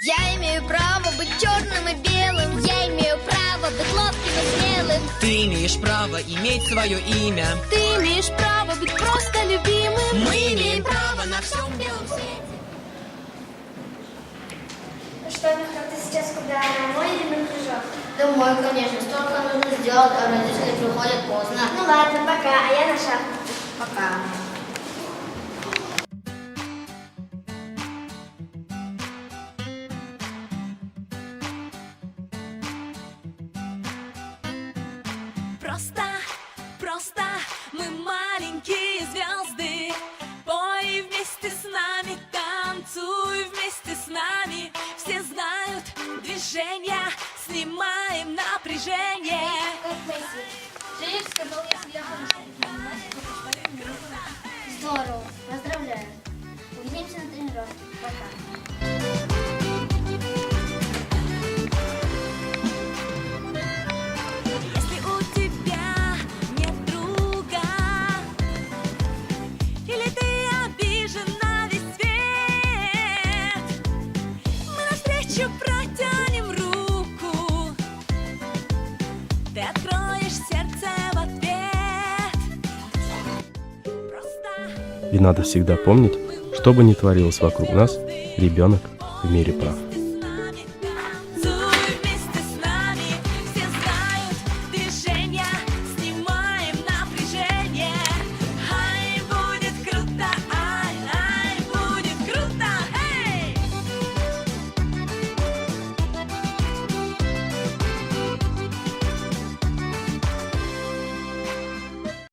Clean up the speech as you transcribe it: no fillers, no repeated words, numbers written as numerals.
Я имею право быть черным и белым. Я имею право быть ловким и смелым. Ты имеешь право иметь свое имя. Ты имеешь право быть просто любимым. Мы имеем право на всем белом свете. Что, Михаил, ты сейчас куда? Домой или на кружок? Домой, конечно. Столько нужно сделать, а родители приходят поздно. Ну ладно, пока. А я на шахматы. Пока. Просто мы маленькие звезды. Пой вместе с нами, танцуй вместе с нами. Все знают движения, снимаем напряжение. Женя сказал, если я хорошо здорово. Поздравляю. Увидимся на тренировке. Пока. Если у тебя нет друга, или ты обижен на весь свет, мы навстречу протянем руку, ты откроешь сердце в ответ. Просто И надо всегда помнить, что бы ни творилось вокруг нас, ребенок в мире прав.